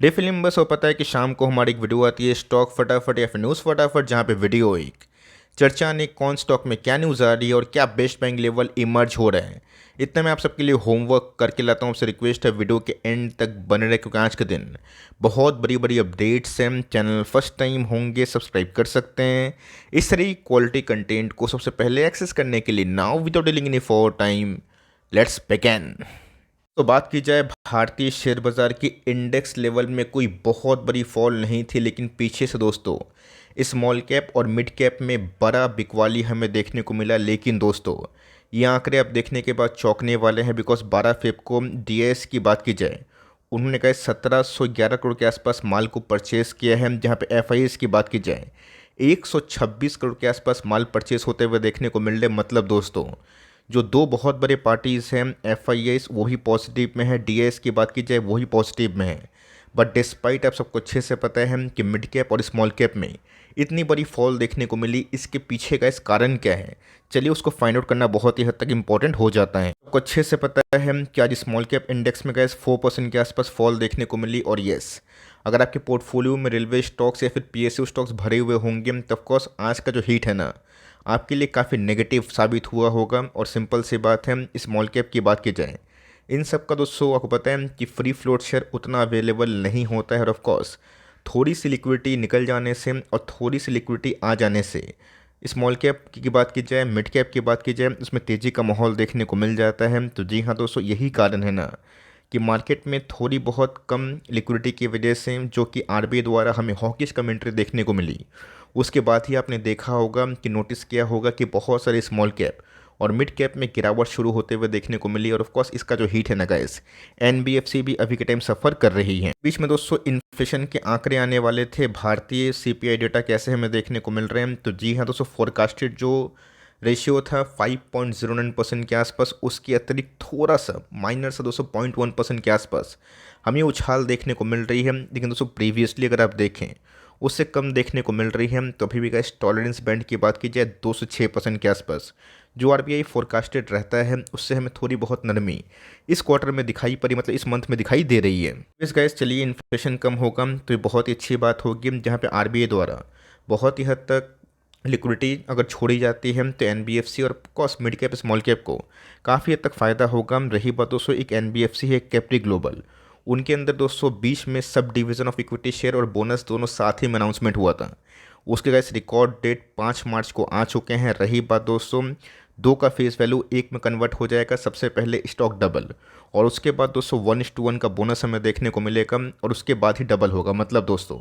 Day film बस, और पता है कि शाम को हमारी एक वीडियो आती है स्टॉक फटाफट या फिर न्यूज़ फटाफट, जहाँ पे वीडियो एक चर्चा ने कौन स्टॉक में क्या न्यूज़ आ रही है और क्या बेस्ट बाइंग लेवल इमर्ज हो रहा है। इतना मैं आप सबके लिए होमवर्क करके लाता हूँ। आपसे रिक्वेस्ट है वीडियो के एंड तक बने रहे, क्योंकि आज के दिन बहुत बड़ी बड़ी अपडेट्स हैं। चैनल फर्स्ट टाइम होंगे सब्सक्राइब कर सकते हैं इस तरह क्वालिटी कंटेंट को सबसे पहले एक्सेस करने के लिए। Now without dealing any for time, let's begin. तो बात की जाए भारतीय शेयर बाज़ार की इंडेक्स लेवल में कोई बहुत बड़ी फॉल नहीं थी, लेकिन पीछे से दोस्तों स्मॉल कैप और मिड कैप में बड़ा बिकवाली हमें देखने को मिला। लेकिन दोस्तों ये आंकड़े आप देखने के बाद चौंकने वाले हैं, बिकॉज 12 फेब को डीएस की बात की जाए, उन्होंने कहा 1711 करोड़ के आसपास माल को परचेस किया है। जहां पे एफआईएस की बात की जाए 126 करोड़ के आसपास माल परचेस होते हुए देखने को मिल रहे। मतलब दोस्तों जो दो बहुत बड़े पार्टीज़ हैं, एफआईएस वही पॉजिटिव में है, डीएस की बात की जाए वही पॉजिटिव में है। बट डिस्पाइट आप सबको अच्छे से पता है कि मिड कैप और स्मॉल कैप में इतनी बड़ी फॉल देखने को मिली, इसके पीछे का इस कारण क्या है, चलिए उसको फाइंड आउट करना बहुत ही हद तक इंपॉर्टेंट हो जाता है। आपको अच्छे से पता है कि आज स्मॉल कैप इंडेक्स में गैस 4% के आसपास फॉल देखने को मिली। और येस, अगर आपके पोर्टफोलियो में रेलवे स्टॉक्स या फिर पीएसयू स्टॉक्स भरे हुए होंगे तो ऑफकोर्स आज का जो हीट है ना, आपके लिए काफ़ी नेगेटिव साबित हुआ होगा। और सिंपल सी बात है, स्मॉल कैप की बात की जाए इन सब का दोस्तों आपको पता है कि फ्री फ्लोट शेयर उतना अवेलेबल नहीं होता है। और ऑफकोर्स थोड़ी सी लिक्विडिटी निकल जाने से और थोड़ी सी लिक्विडिटी आ जाने से स्मॉल कैप की बात की जाए, मिड कैप की बात की जाए, उसमें तेज़ी का माहौल देखने को मिल जाता है। तो जी हाँ दोस्तों, यही कारण है ना कि मार्केट में थोड़ी बहुत कम लिक्विडिटी की वजह से, जो कि आरबीआई द्वारा हमें हॉकिश कमेंट्री देखने को मिली, उसके बाद ही आपने देखा होगा कि नोटिस किया होगा कि बहुत सारे स्मॉल कैप और मिड कैप में गिरावट शुरू होते हुए देखने को मिली। और ऑफ कोर्स इसका जो हीट है ना गाइस, एनबीएफसी भी अभी के टाइम सफ़र कर रही है। बीच में दोस्तों इन्फ्लेशन के आंकड़े आने वाले थे, भारतीय सीपीआई डेटा कैसे हमें देखने को मिल रहे हैं। तो जी हाँ दोस्तों, फोरकास्टेड जो रेशियो था 5.09% के आसपास, उसके अतिरिक्त थोड़ा सा माइनर सा दोस्तों 0.1% के आसपास हमें उछाल देखने को मिल रही है। लेकिन दोस्तों प्रीवियसली अगर आप देखें उससे कम देखने को मिल रही है। तो अभी भी गाइस टॉलरेंस बैंड की बात की जाए 2 से 6% के आसपास जो आरबीआई फोरकास्टेड रहता है, उससे हमें थोड़ी बहुत नरमी इस क्वार्टर में दिखाई पड़ी, मतलब इस मंथ में दिखाई दे रही है। इस गाइस चलिए इन्फ्लेशन कम होगा तो ये बहुत ही अच्छी बात होगी, जहाँ पे आरबीआई द्वारा बहुत ही हद तक लिक्विडिटी अगर छोड़ी जाती है तो एनबीएफसी और cos mid cap small cap को काफ़ी हद तक फ़ायदा होगा। रही बात दोस्तों एक एनबीएफसी है कैप्री ग्लोबल, उनके अंदर दोस्तों 20 में sub division of equity share और बोनस दोनों साथ ही में अनाउंसमेंट हुआ था। उसके गैस रिकॉर्ड डेट 5 मार्च को आ चुके हैं। रही बात दोस्तों दो का फेस वैल्यू एक में कन्वर्ट हो जाएगा, सबसे पहले स्टॉक डबल और उसके बाद दोस्तों 1:1 का बोनस हमें देखने को मिलेगा और उसके बाद ही डबल होगा। मतलब दोस्तों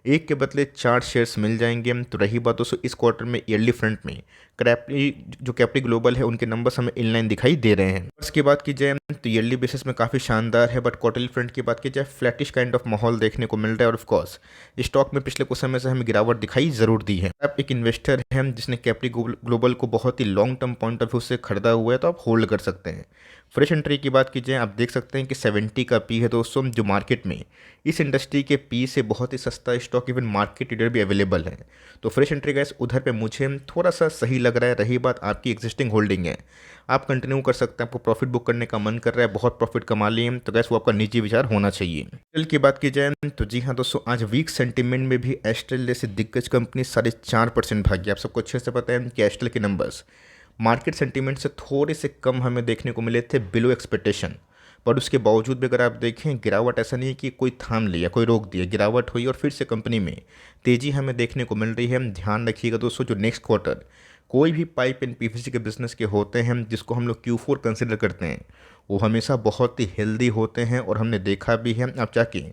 एक के बदले 4 शेयर्स मिल जाएंगे। तो रही बात दोस्तों इस क्वार्टर में ईयरली फ्रंट में कैप्री ग्लोबल है उनके नंबर्स हमें इनलाइन दिखाई दे रहे हैं। इसकी बात की जाए तो ईयरली बेसिस में काफ़ी शानदार है, बट क्वार्टरली फ्रंट की बात की जाए फ्लैटिश काइंड ऑफ माहौल देखने को मिल रहा है। और ऑफकोर्स स्टॉक में पिछले कुछ समय से हमें गिरावट दिखाई ज़रूर दी है। आप एक इन्वेस्टर हैं जिसने कैप्री ग्लोबल को बहुत ही long term point of view से खरीदा हुआ है, तो आप होल्ड कर सकते हैं। फ्रेश एंट्री की बात की जाए आप देख सकते हैं कि 70 का पी है दोस्तों, जो मार्केट में इस इंडस्ट्री के पी से बहुत ही सस्ता स्टॉक इवन मार्केट लीडर भी अवेलेबल है। तो फ्रेश एंट्री गैस उधर पे मुझे थोड़ा सा सही लग रहा है। रही बात आपकी एग्जिस्टिंग होल्डिंग है, आप कंटिन्यू कर सकते हैं, आपको प्रॉफिट बुक करने का मन कर रहा है, बहुत प्रॉफिट कमा लिए, तो गैस वो आपका निजी विचार होना चाहिए। एस्ट्रल की बात की जाए तो जी हाँ दोस्तों, आज वीक सेंटीमेंट में भी एस्ट्रल जैसे दिग्गज कंपनी 4.5% भागी। आप सबको अच्छे से पता है कि एस्ट्रल के नंबर्स मार्केट सेंटीमेंट से थोड़े से कम हमें देखने को मिले थे, बिलो एक्सपेक्टेशन। पर उसके बावजूद भी अगर आप देखें गिरावट ऐसा नहीं है कि कोई थाम लिया, कोई रोक दिया, गिरावट हुई और फिर से कंपनी में तेज़ी हमें देखने को मिल रही है। ध्यान रखिएगा दोस्तों, जो नेक्स्ट क्वार्टर कोई भी पाइप एंड पीवीसी के बिजनेस के होते हैं जिसको हम लोग Q4 कंसिडर करते हैं, वो हमेशा बहुत ही हेल्दी होते हैं। और हमने देखा भी है, आप जाके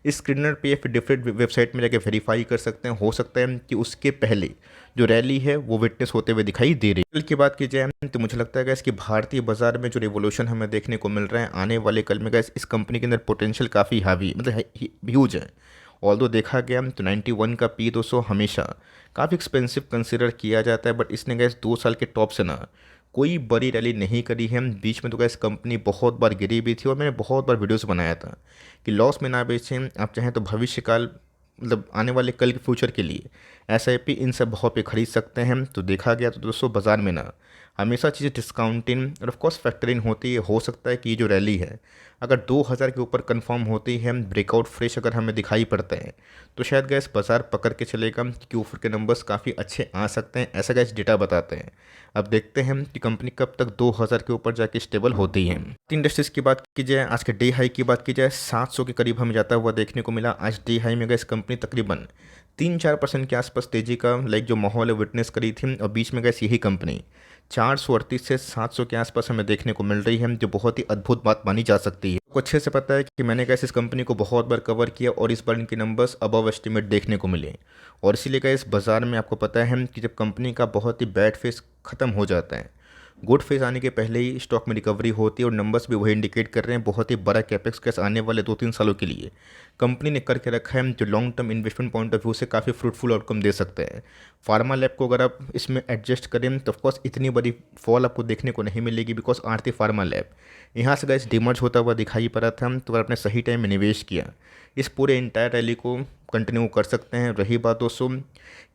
स्क्रीनर पे या फिर डिफरेंट वेबसाइट में जाके वेरीफाई कर सकते हैं। हो सकता है कि उसके पहले जो रैली है वो विटनेस होते हुए दिखाई दे रही है। कल की बात की जाए तो मुझे लगता है गैस कि भारतीय बाजार में जो रिवोल्यूशन हमें देखने को मिल रहा है आने वाले कल में, गैस इस कंपनी के अंदर पोटेंशियल काफ़ी हावी मतलब ह्यूज है। ऑल्दो देखा गया तो 91 का पी दोस्तों हमेशा काफ़ी एक्सपेंसिव कंसिडर किया जाता है, बट इसने गैस 2 साल के टॉप से ना कोई बड़ी रैली नहीं करी है। बीच में तो गैस कंपनी बहुत बार गिरी भी थी और मैंने बहुत बार वीडियोस बनाया था कि लॉस में ना बेचें, आप चाहें तो भविष्य काल मतलब आने वाले कल के फ्यूचर के लिए एसआईपी इन सब भाव पे खरीद सकते हैं। तो देखा गया तो दोस्तों बाज़ार में ना हमेशा चीज़ें डिस्काउंटिंग और ऑफकोर्स फैक्टरिंग होती है। हो सकता है कि ये जो रैली है अगर 2000 के ऊपर कंफर्म होती है, ब्रेकआउट फ्रेश अगर हमें दिखाई पड़ता है तो शायद गैस बाजार पकड़ के चलेगा कि ऊपर के नंबर्स काफ़ी अच्छे आ सकते हैं, ऐसा गैस डेटा बताते हैं। अब देखते हैं कि कंपनी कब तक 2000 के ऊपर जाके स्टेबल होती है। इंडस्ट्रीज की बात की जाए, आज के डे हाई की बात की जाए, 700 के करीब हमें जाता हुआ देखने को मिला। आज डे हाई में गैस कंपनी तकरीबन 3-4% के आसपास तेजी का जो माहौल है विटनेस करी थी, और बीच में गैस यही कंपनी 438 से 700 के आसपास हमें देखने को मिल रही है, जो बहुत ही अद्भुत बात मानी जा सकती है। आपको अच्छे से पता है कि मैंने कैसे इस कंपनी को बहुत बार कवर किया और इस बार इनके नंबर्स अबव एस्टिमेट देखने को मिले, और इसीलिए का इस बाज़ार में आपको पता है कि जब कंपनी का बहुत ही बैड फेस ख़त्म हो जाता है, गुड फेज आने के पहले ही स्टॉक में रिकवरी होती है, और नंबर्स भी वही इंडिकेट कर रहे हैं बहुत ही बड़ा कैपेक्स कैस आने वाले 2-3 सालों के लिए कंपनी ने करके रखा है, जो long term investment point of view से काफ़ी फ्रूटफुल आउटकम दे सकते हैं। फार्मा लैब को अगर आप इसमें एडजस्ट करें तो ऑफकोर्स इतनी बड़ी फॉल आपको देखने को नहीं मिलेगी, बिकॉज आरती फार्मा लैब यहाँ से गैस डिमर्ज होता हुआ दिखाई पड़ा था, तो अगर आपने सही टाइम में निवेश किया इस पूरे इंटायर रैली को कंटिन्यू कर सकते हैं। रही बात दोस्तों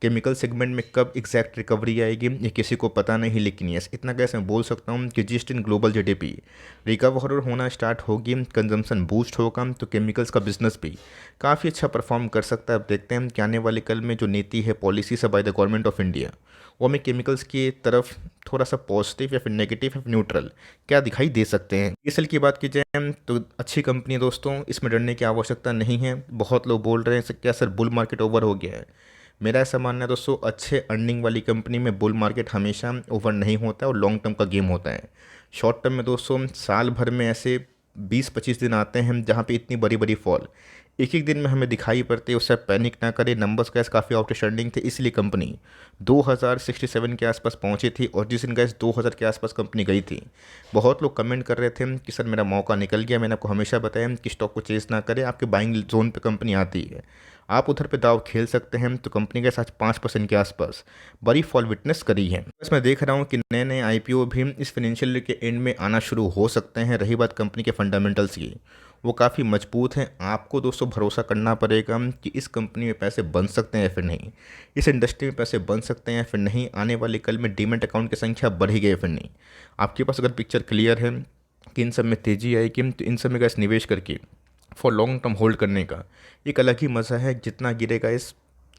केमिकल सेगमेंट में कब एग्जैक्ट रिकवरी आएगी ये किसी को पता नहीं, लेकिन यस इतना कैसे मैं बोल सकता हूँ कि जिस दिन ग्लोबल जीडीपी रिकवर होना स्टार्ट होगी, कंजम्पशन बूस्ट होगा, तो केमिकल्स का बिजनेस भी काफ़ी अच्छा परफॉर्म कर सकता है। अब देखते हैं कि आने वाले कल में जो नीति है, पॉलिसी है by the government of India, वो हमें केमिकल्स की तरफ थोड़ा सा पॉजिटिव या फिर नेगेटिव या फिर न्यूट्रल क्या दिखाई दे सकते हैं। ईएसएल की बात की जाए तो अच्छी कंपनी है दोस्तों, इसमें डरने की आवश्यकता नहीं है। बहुत लोग बोल रहे हैं क्या सर बुल मार्केट ओवर हो गया है, मेरा ऐसा मानना है दोस्तों अच्छे अर्निंग वाली कंपनी में बुल मार्केट हमेशा ओवर नहीं होता और लॉन्ग टर्म का गेम होता है। शॉर्ट टर्म में दोस्तों साल भर में ऐसे 20-25 दिन आते हैं जहाँ पे इतनी बड़ी बड़ी फॉल एक एक दिन में हमें दिखाई पड़ती है, उससे पैनिक ना करें। नंबर्स गैस काफ़ी आउटस्टैंडिंग थे, इसलिए कंपनी 2067 के आसपास पहुंची थी, और जिस दिन गैस 2000 के आसपास कंपनी गई थी, बहुत लोग कमेंट कर रहे थे कि सर मेरा मौका निकल गया। मैंने आपको हमेशा बताया कि स्टॉक को चेस ना करें, आपके बाइंग जोन पे कंपनी आती है, आप उधर पे दाव खेल सकते हैं। तो कंपनी के साथ 5% के आसपास बड़ी फॉल विटनेस करी है। बस मैं देख रहा हूँ कि नए नए आईपीओ भी इस फाइनेंशियल ईयर के एंड में आना शुरू हो सकते हैं। रही बात कंपनी के फंडामेंटल्स की, वो काफ़ी मजबूत हैं। आपको दोस्तों भरोसा करना पड़ेगा कि इस कंपनी में पैसे बन सकते हैं या फिर नहीं, इस इंडस्ट्री में पैसे बन सकते हैं या फिर नहीं, आने वाले कल में डीमैट अकाउंट की संख्या बढ़ेगी या फिर नहीं। आपके पास अगर पिक्चर क्लियर है कि इन सब में तेज़ी आएगी, तो इन सब में कैसे निवेश करके फॉर लॉन्ग टर्म होल्ड करने का एक अलग ही मज़ा है। जितना गिरेगा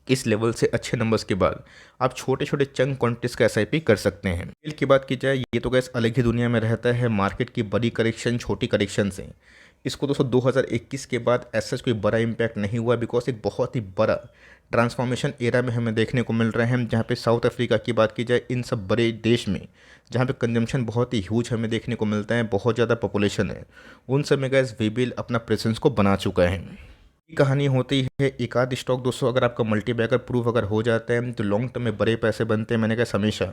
इस लेवल से अच्छे नंबर्स के बाद आप छोटे छोटे चंक क्वांटिटीज का एसआईपी कर सकते हैं। सेल की बात की जाए, ये तो गैस अलग ही दुनिया में रहता है, मार्केट की बड़ी करेक्शन छोटी करेक्शन से इसको दोस्तों 2021 के बाद ऐसा कोई बड़ा इम्पैक्ट नहीं हुआ, बिकॉज एक बहुत ही बड़ा ट्रांसफॉर्मेशन एरा में हमें देखने को मिल रहे हैं। जहाँ पे साउथ अफ्रीका की बात की जाए, इन सब बड़े देश में जहाँ पे कंजम्पशन बहुत ही ह्यूज हमें देखने को मिलता है, बहुत ज़्यादा पॉपुलेशन है, उन सब में गैस वीबिल अपना प्रेजेंस को बना चुका है। ये कहानी होती है। एक आध स्टॉक दोस्तों अगर आपका मल्टीबैगर प्रूफ अगर हो जाता है तो लॉन्ग टर्म में बड़े पैसे बनते हैं। मैंने कहा हमेशा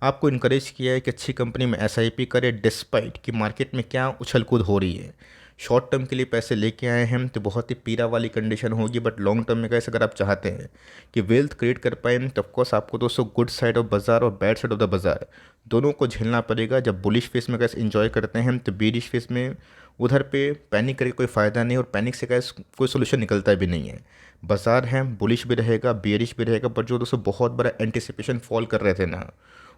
आपको इनकरेज किया है कि अच्छी कंपनी में एसआईपी करे, डिस्पाइट कि मार्केट में क्या उछल कूद हो रही है। शॉर्ट टर्म के लिए पैसे लेके आए हैं तो बहुत ही पीड़ा वाली कंडीशन होगी, बट लॉन्ग टर्म में कैसे अगर आप चाहते हैं कि वेल्थ क्रिएट कर पाए तो ऑफकोर्स आपको दोस्तों गुड साइड ऑफ बाजार और बैड साइड ऑफ द बाजार दोनों को झेलना पड़ेगा। जब बुलिश फेस में कैसे इंजॉय करते हैं तो बेरिश फेस में उधर पे पैनिक करके कोई फ़ायदा नहीं, और पैनिक से कैसे कोई सोल्यूशन निकलता भी नहीं है। बाजार है बुलिश भी रहेगा बेरिश भी रहेगा, पर जो दोस्तों बहुत बड़ा एंटिसिपेशन फॉल कर रहे थे ना,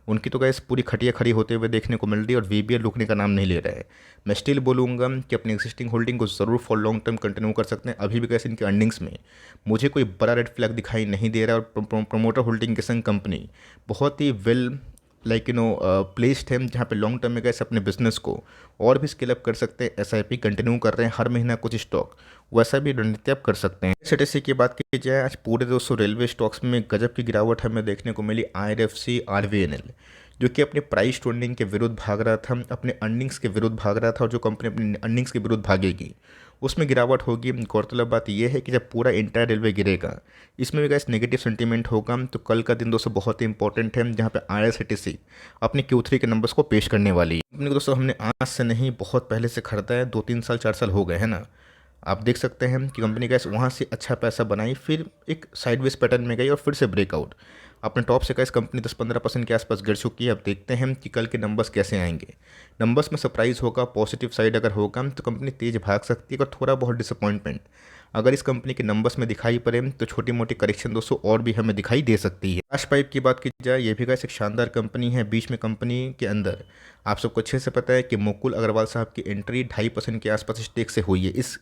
उनकी तो गैस पूरी खटिया खड़ी होते हुए देखने को मिल रही है, और वीबीआर रुकने का नाम नहीं ले रहा है। मैं स्टिल बोलूँगा कि अपनी एग्जिस्टिंग होल्डिंग को ज़रूर फॉर लॉन्ग टर्म कंटिन्यू कर सकते हैं। अभी भी गैस इनके अर्निंग्स में मुझे कोई बड़ा रेड फ्लैग दिखाई नहीं दे रहा है, और प्रोमोटर होल्डिंग के संग कंपनी बहुत ही वेल प्लेस्ड है, जहाँ पे लॉन्ग टर्म में कैसे अपने बिजनेस को और भी स्केल अप कर सकते हैं। एसआईपी कंटिन्यू कर रहे हैं, हर महीना कुछ स्टॉक वैसा भी रणनीति आप कर सकते हैं। सीटीसी की बात की जाए, आज पूरे दोस्तों रेलवे स्टॉक्स में गजब की गिरावट हमें देखने को मिली। आईआरएफसी आरवीएनएल जो कि अपने प्राइस ट्रेंडिंग के विरुद्ध भाग रहा था, अपने अर्निंग्स के विरुद्ध भाग रहा था, और जो कंपनी अपनी अर्निंग्स के विरुद्ध भागेगी उसमें गिरावट होगी। गौरतलब बात यह है कि जब पूरा इंटायर रेलवे गिरेगा, इसमें भी गैस नेगेटिव सेंटीमेंट होगा, तो कल का दिन दोस्तों बहुत ही इंपॉर्टेंट है, जहाँ पे आईआरसीटीसी अपने Q3 के नंबर्स को पेश करने वाली है। कंपनी को दोस्तों हमने आज से नहीं बहुत पहले से खरीदा है, 2-3 साल 4 साल हो गए हैं ना। आप देख सकते हैं कि कंपनी गैस वहाँ से अच्छा पैसा बनाई, फिर एक साइडवेज पैटर्न में गई और फिर से ब्रेकआउट अपने टॉप से गैस कंपनी 10-15% के आसपास गिर चुकी है। अब देखते हैं कि कल के नंबर्स कैसे आएंगे। नंबर्स में सरप्राइज होगा, पॉजिटिव साइड अगर होगा तो कंपनी तेज भाग सकती है, अगर थोड़ा बहुत डिसअपॉइंटमेंट अगर इस कंपनी के नंबर्स में दिखाई पड़े तो छोटी मोटी करेक्शन दोस्तों और भी हमें दिखाई दे सकती है। आकाश पाइप की बात की जाए, ये भी गाइस एक शानदार कंपनी है। बीच में कंपनी के अंदर आप सबको अच्छे से पता है कि मुकुल अग्रवाल साहब की एंट्री 2.5% के आसपास स्टेक से हुई है इस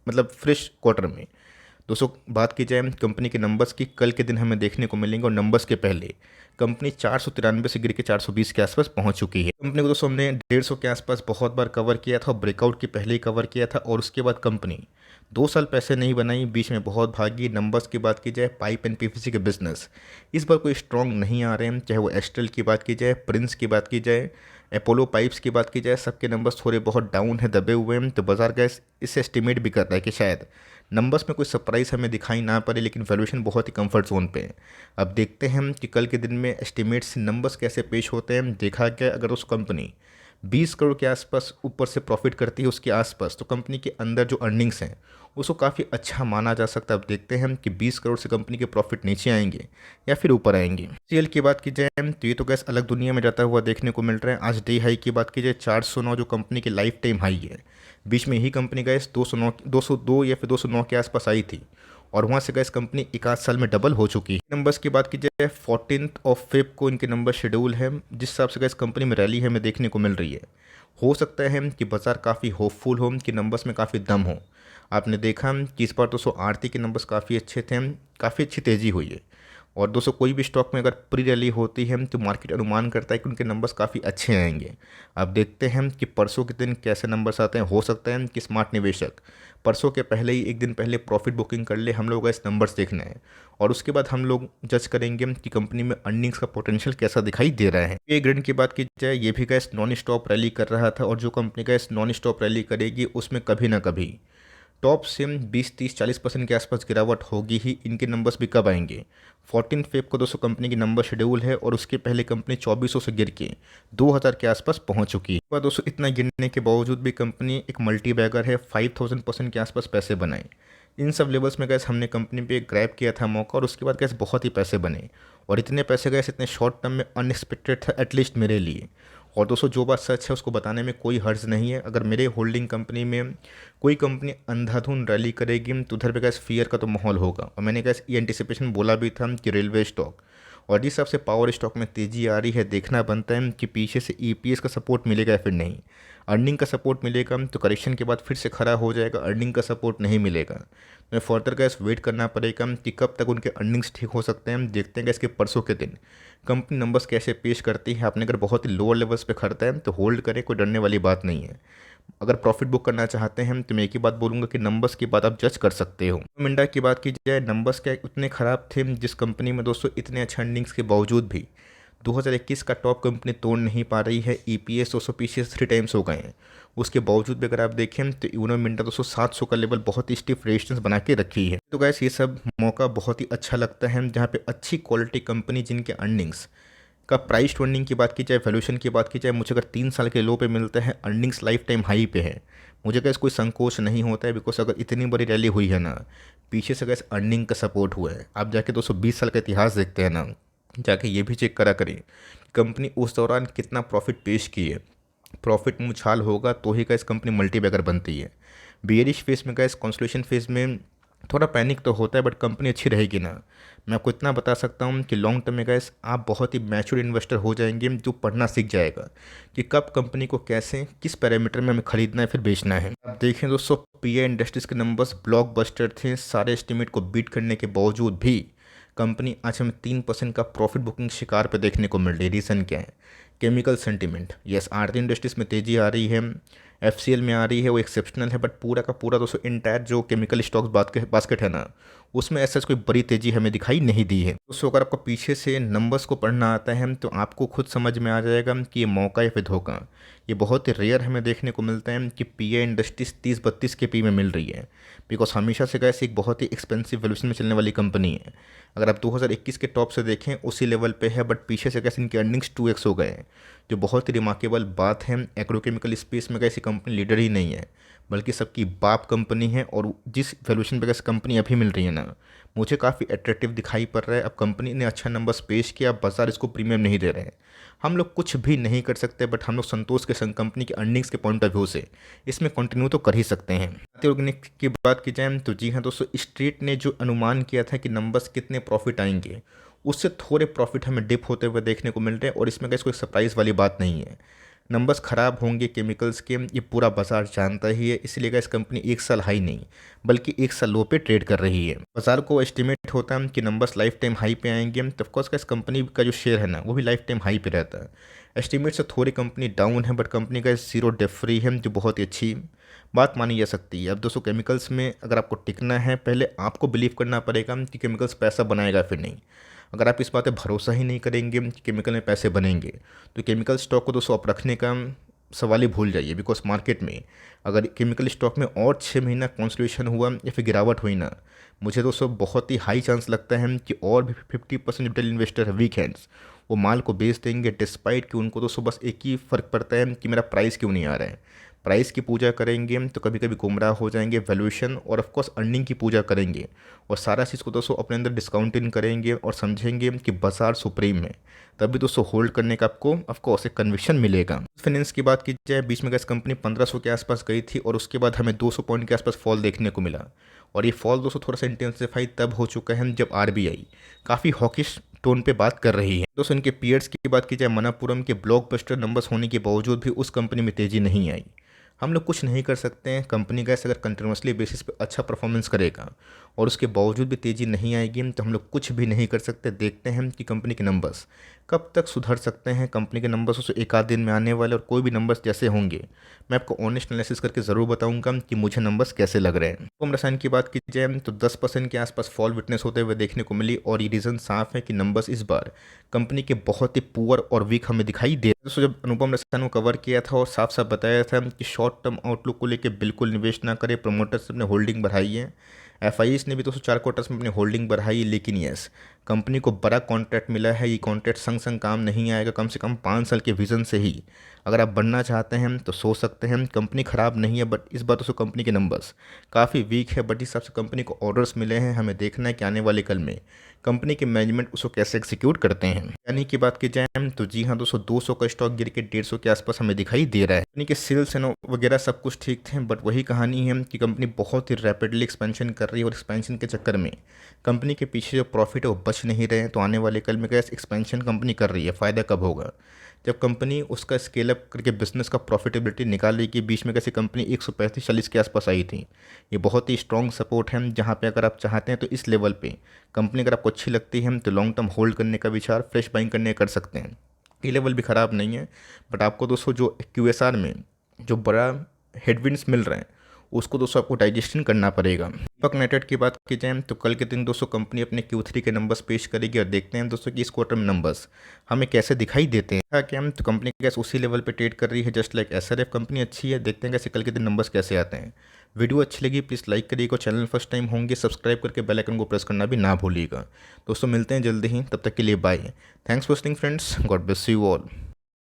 फ्रेश क्वार्टर में। दोस्तों बात की जाए कंपनी के नंबर्स की, कल के दिन हमें देखने को मिलेंगे और नंबर्स के पहले कंपनी 493 से गिर के 420 के आसपास पहुंच चुकी है। कंपनी को दोस्तों हमने 150 के आसपास बहुत बार कवर किया था और ब्रेकआउट के पहले ही कवर किया था, और उसके बाद कंपनी 2 साल पैसे नहीं बनाई, बीच में बहुत भागी। नंबर्स की बात की जाए, पाइप एंड पीवीसी के बिजनेस इस बार कोई स्ट्रॉन्ग नहीं आ रहे हैं, चाहे वो एस्ट्रल की बात की जाए, प्रिंस की बात की जाए, अपोलो पाइप्स की बात की जाए, सबके नंबर्स थोड़े बहुत डाउन है, दबे हुए हैं। तो बाजार गैस इससे एस्टिमेट भी कर रहा है कि शायद नंबर्स में कोई सरप्राइज हमें दिखाई ना पड़े, लेकिन वैल्यूएशन बहुत ही कंफर्ट जोन पे है। अब देखते हैं हम कि कल के दिन में एस्टिमेट्स नंबर्स कैसे पेश होते हैं। देखा गया अगर उस कंपनी 20 करोड़ के आसपास ऊपर से प्रॉफिट करती है उसके आसपास, तो कंपनी के अंदर जो अर्निंग्स हैं उसको काफ़ी अच्छा माना जा सकता है। अब देखते हैं हम कि 20 करोड़ से कंपनी के प्रॉफिट नीचे आएंगे या फिर ऊपर आएंगे। सीएल की बात की जाए तो ये तो गैस अलग दुनिया में जाता हुआ देखने को मिल रहा है। आज डे हाई की बात की जाए 409 जो कंपनी की लाइफ टाइम हाई है। बीच में ही कंपनी गैस 202 या फिर 209 के आसपास आई थी, और वहाँ से गैस कंपनी 1 आध साल में डबल हो चुकी है। नंबर्स की बात की जाए 14 फेब को इनके नंबर शेड्यूल है, जिस हिसाब से गैस कंपनी में रैली हमें देखने को मिल रही है। हो सकता है कि बाजार काफ़ी होपफुल हो कि नंबर्स में काफ़ी दम हो। आपने देखा कि इस बार 200 आरती के नंबर्स काफ़ी अच्छे थे, काफ़ी अच्छी तेज़ी हुई है। और दोस्तों कोई भी स्टॉक में अगर प्री रैली होती है तो मार्केट अनुमान करता है कि उनके नंबर्स काफ़ी अच्छे आएंगे। अब देखते हैं कि परसों के दिन कैसे नंबर्स आते हैं। हो सकता है कि स्मार्ट निवेशक परसों के पहले ही एक दिन पहले प्रॉफिट बुकिंग कर ले, हम लोग का इस नंबर्स देखना है, और उसके बाद हम लोग जज करेंगे कि कंपनी में अर्निंग्स का पोटेंशियल कैसा दिखाई दे रहा है। ये ग्रेड की बात की जाए, ये भी गैस नॉन स्टॉप रैली कर रहा था, और जो company gas non stop rally करेगी उसमें कभी ना कभी टॉप से 20-30-40% के आसपास गिरावट होगी ही। इनके नंबर्स भी कब आएंगे? 14 फेब को दोस्तों कंपनी की नंबर शेड्यूल है, और उसके पहले कंपनी 2400 से गिर के 2000 के आसपास पहुंच चुकी है। पर दोस्तों इतना गिरने के बावजूद भी कंपनी एक मल्टी बैगर है, 5000% के आसपास पैसे बनाए। इन सब लेवल्स में गैस हमने कंपनी पे ग्रैब किया था मौका, और उसके बाद गैस बहुत ही पैसे बने, और इतने पैसे गैस इतने शॉर्ट टर्म में अनएक्सपेक्टेड था, एटलीस्ट मेरे लिए। और दोस्तों जो बात सच है उसको बताने में कोई हर्ज नहीं है। अगर मेरे होल्डिंग कंपनी में कोई कंपनी अंधाधुन रैली करेगी तो उधर पे गैस फियर का तो माहौल होगा। और मैंने गैस ये एंटिसिपेशन बोला भी था कि रेलवे स्टॉक और जिस हिसाब से पावर स्टॉक में तेज़ी आ रही है, देखना बनता है कि पीछे से ईपीएस का सपोर्ट मिलेगा या फिर नहीं। अर्निंग का सपोर्ट मिलेगा तो करेक्शन के बाद फिर से खड़ा हो जाएगा, अर्निंग का सपोर्ट नहीं मिलेगा तो फर्दर गैस वेट करना पड़ेगा कि कब तक उनके अर्निंग्स ठीक हो सकते हैं। देखते हैं गैस के परसों के दिन कंपनी नंबर्स कैसे पेश करती है। आपने अगर बहुत ही लोअर लेवल्स पे खरीदा है तो होल्ड करें, कोई डरने वाली बात नहीं है। अगर प्रॉफिट बुक करना चाहते हैं तो मैं एक ही बात बोलूँगा कि नंबर्स की बात आप जज कर सकते हो। मिंडा की बात की जाए, नंबर्स क्या उतने ख़राब थे जिस कंपनी में दोस्तों इतने अच्छे अर्निंग्स के बावजूद भी 2021 का टॉप कंपनी तोड़ नहीं पा रही है। ईपीएस 200 पीछे 3 टाइम्स हो गए हैं, उसके बावजूद भी अगर आप देखें तो यूनो मिंटा 700 का लेवल बहुत ही स्टिफ रेजिस्टेंस बना के रखी है। तो गैस ये सब मौका बहुत ही अच्छा लगता है जहाँ पे अच्छी क्वालिटी कंपनी जिनके अर्निंग्स का प्राइस टू अर्निंग की बात की जाए, वैल्यूएशन की बात की जाए, मुझे अगर 3 साल के लो पे मिलता है, अर्निंग्स लाइफ टाइम हाई पे है, मुझे गैस कोई संकोच नहीं होता है। बिकॉज अगर इतनी बड़ी रैली हुई है ना, पीछे से गैस अर्निंग का सपोर्ट हुआ है। आप जाके 220 साल का इतिहास देखते हैं ना, जाके ये भी चेक करा करें कंपनी उस दौरान कितना प्रॉफिट पेश की है। प्रॉफिट में उछाल होगा तो ही गैस कंपनी मल्टीबैगर बनती है। बियरिश फेज में गैस कंसोलिडेशन फेज में थोड़ा पैनिक तो होता है, बट कंपनी अच्छी रहेगी ना। मैं आपको इतना बता सकता हूँ कि लॉन्ग टर्म में गैस आप बहुत ही मैच्योर इन्वेस्टर हो जाएंगे जो पढ़ना सीख जाएगा कि कब कंपनी को कैसे किस पैरामीटर में हमें खरीदना है फिर बेचना है। आप देखें दोस्तों पीए इंडस्ट्रीज के नंबर्स ब्लॉकबस्टर थे, सारे एस्टिमेट को बीट करने के बावजूद भी कंपनी आज हमें 3% का प्रॉफिट बुकिंग शिकार पे देखने को मिल रही है। रीज़न क्या है? Chemical sentiment. यस, आरती इंडस्ट्रीज में तेज़ी आ रही है, एफसीएल में आ रही है, वो एक्सेप्शनल है, बट पूरा का पूरा दोस्तों इंटायर जो केमिकल स्टॉक्स बास्केट है ना, उसमें ऐसा कोई बड़ी तेज़ी हमें दिखाई नहीं दी है। दोस्तों अगर आपको पीछे से नंबर्स को पढ़ना आता है तो आपको खुद समझ में आ जाएगा कि ये मौका या फिर धोखा। ये बहुत ही रेयर हमें देखने को मिलता है कि पीए इंडस्ट्रीज 30-32 के पी में मिल रही है, बिकॉज हमेशा से गैस एक बहुत ही एक्सपेंसिव वैल्यूएशन में चलने वाली कंपनी है। अगर आप 2021 के टॉप से देखें उसी लेवल पे है, बट पीछे से गैस इनके अर्निंग्स 2x हो गए हैं, जो बहुत ही रिमार्केबल बात है। एग्रोकेमिकल स्पेस में गैस कंपनी लीडर ही नहीं है, बल्कि सबकी बाप कंपनी है। और जिस वैल्यूएशन पे कैसे कंपनी अभी मिल रही है ना, मुझे काफ़ी अट्रैक्टिव दिखाई पड़ रहा है। अब कंपनी ने अच्छा नंबर्स पेश किया, अब बाजार इसको प्रीमियम नहीं दे रहे हैं। हम लोग कुछ भी नहीं कर सकते, बट हम लोग संतोष के संग कंपनी के अर्निंग्स के पॉइंट ऑफ व्यू से इसमें कंटिन्यू तो कर ही सकते हैं। ऑर्गेनिक की बात की जाए तो जी हाँ दोस्तों, स्ट्रीट ने जो अनुमान किया था कि नंबर्स कितने प्रॉफिट आएंगे, उससे थोड़े प्रॉफिट हमें डिप होते हुए देखने को मिल रहे हैं। और इसमें कैसे कोई सरप्राइज वाली बात नहीं है। नंबर्स ख़राब होंगे केमिकल्स के, ये पूरा बाजार जानता ही है। इसलिए गैस कंपनी एक साल हाई नहीं बल्कि एक साल लो पे ट्रेड कर रही है। बाजार को एस्टिमेट होता है कि नंबर्स लाइफ टाइम हाई पे आएंगे, तो ऑफकोर्स गैस कंपनी का जो शेयर है ना, वो भी लाइफ टाइम हाई पे रहता है। एस्टिमेट से थोड़ी कंपनी डाउन है, बट कंपनी का जीरो डेट फ्री है, जो बहुत ही अच्छी बात मानी जा सकती है। अब दोस्तों, केमिकल्स में अगर आपको टिकना है, पहले आपको बिलीव करना पड़ेगा कि केमिकल्स पैसा बनाएगा फिर नहीं। अगर आप इस बात पे भरोसा ही नहीं करेंगे कि केमिकल में पैसे बनेंगे, तो केमिकल स्टॉक को दोस्तों आप रखने का सवाल ही भूल जाइए। बिकॉज मार्केट में अगर केमिकल स्टॉक में और 6 महीना कॉन्सोलिडेशन हुआ या फिर गिरावट हुई ना, मुझे दोस्तों बहुत ही हाई चांस लगता है कि और भी 50% रिटेल इन्वेस्टर है वीक हैंड्स, वो माल को बेच देंगे। डिस्पाइट कि उनको दोस्तों बस एक ही फ़र्क पड़ता है कि मेरा प्राइस क्यों नहीं आ रहा है। प्राइस की पूजा करेंगे तो कभी कभी गुमराह हो जाएंगे, वैल्यूएशन और ऑफकोर्स अर्निंग की पूजा करेंगे, और सारा चीज़ को दोस्तों अपने अंदर डिस्काउंट इन करेंगे और समझेंगे कि बाजार सुप्रीम है। तभी दोस्तों होल्ड करने का आपको ऑफकोर्स एक कन्विक्शन मिलेगा। फाइनेंस की बात की जाए, बीच में गैस कंपनी 1500 के आसपास गई थी, और उसके बाद हमें 200 पॉइंट के आसपास फॉल देखने को मिला। और ये फॉल दोस्तों थोड़ा सा इंटेंसिफाई तब हो चुका है जब आरबीआई काफ़ी हॉकिश टोन पे बात कर रही है। दोस्तों, इनके पीयर्स की बात की जाए, मनापुरम के ब्लॉकबस्टर नंबर्स होने के बावजूद भी उस कंपनी में तेज़ी नहीं आई। हम लोग कुछ नहीं कर सकते हैं। कंपनी का अगर कंटिन्यूसली बेसिस पे अच्छा परफॉर्मेंस करेगा और उसके बावजूद भी तेज़ी नहीं आएगी, तो हम लोग कुछ भी नहीं कर सकते। देखते हैं कि कंपनी के नंबर्स कब तक सुधर सकते हैं। कंपनी के नंबर्स उसे एक आध दिन में आने वाले, और कोई भी नंबर्स जैसे होंगे मैं आपको ऑनेस्ट एनालिसिस करके ज़रूर बताऊंगा कि मुझे नंबर्स कैसे लग रहे हैं। तो रसायन की बात की जाए तो 10% के आसपास फॉल विटनेस होते हुए देखने को मिली, और ये रीज़न साफ है कि नंबर्स इस बार कंपनी के बहुत ही पुअर और वीक हमें दिखाई दे। दोस्तों, जब अनुपम रसायन को कवर किया था और साफ साफ बताया था कि शॉर्ट टर्म आउटलुक को लेकर बिल्कुल निवेश ना करें, प्रमोटर्स अपने होल्डिंग बढ़ाई है। एफआईएस ने भी 204 क्वार्टर्स में अपनी होल्डिंग बढ़ाई, लेकिन यस, कंपनी को बड़ा कॉन्ट्रैक्ट मिला है। ये कॉन्ट्रैक्ट संग संग काम नहीं आएगा। कम से कम 5 साल के विजन से ही अगर आप बढ़ना चाहते हैं तो सोच सकते हैं। कंपनी ख़राब नहीं है, बट इस बार तो कंपनी के नंबर्स काफ़ी वीक है। बट इस हिसाब से कंपनी को ऑर्डर्स मिले हैं, हमें देखना है कि आने वाले कल में कंपनी के मैनेजमेंट उसको कैसे एग्जीक्यूट करते हैं। यानी कि बात की जाए तो जी हाँ दोस्तों, 200 का स्टॉक गिर के 150 के आसपास हमें दिखाई दे रहा है। कंपनी के सेल्स एंड वगैरह सब कुछ ठीक थे, बट वही कहानी है कि कंपनी बहुत ही रैपिडली एक्सपेंशन कर रही है, और एक्सपेंशन के चक्कर में कंपनी के पीछे जो प्रॉफिट है वो बच नहीं रहे हैं। तो आने वाले कल में कैसे एक्सपेंशन कंपनी कर रही है, फ़ायदा कब होगा? जब कंपनी उसका स्केल अप करके बिजनेस का प्रॉफिटेबिलिटी निकाल रही कि बीच में कैसे कंपनी 135-40 के आसपास आई थी। ये बहुत ही स्ट्रॉन्ग सपोर्ट है, जहाँ पे अगर आप चाहते हैं तो इस लेवल पे कंपनी अगर आपको अच्छी लगती है तो लॉन्ग टर्म होल्ड करने का विचार, फ्रेश बाइंग करने का कर सकते हैं। ये लेवल भी ख़राब नहीं है, बट आपको दोस्तों जो QSR में जो बड़ा हेडविंड्स मिल रहे हैं उसको दोस्तों आपको डाइजेशन करना पड़ेगा। दीपक नाइट्राइट की बात की जाए तो कल के दिन दोस्तों कंपनी अपने Q3 के नंबर्स पेश करेगी, और देखते हैं दोस्तों कि इस क्वार्टर में नंबर्स हमें कैसे दिखाई देते हैं। क्या हम तो कंपनी गैस उसी लेवल पे ट्रेड कर रही है, जस्ट लाइक SRF कंपनी अच्छी है। देखते हैं कैसे कल के दिन नंबर्स कैसे आते हैं। वीडियो अच्छी लगी प्लीज़ लाइक करिएगा, चैनल फर्स्ट टाइम होंगे सब्सक्राइब करके बेल आइकन को प्रेस करना भी ना भूलिएगा। दोस्तों, मिलते हैं जल्दी ही, तब तक के लिए bye. Thanks for watching friends, God bless you all.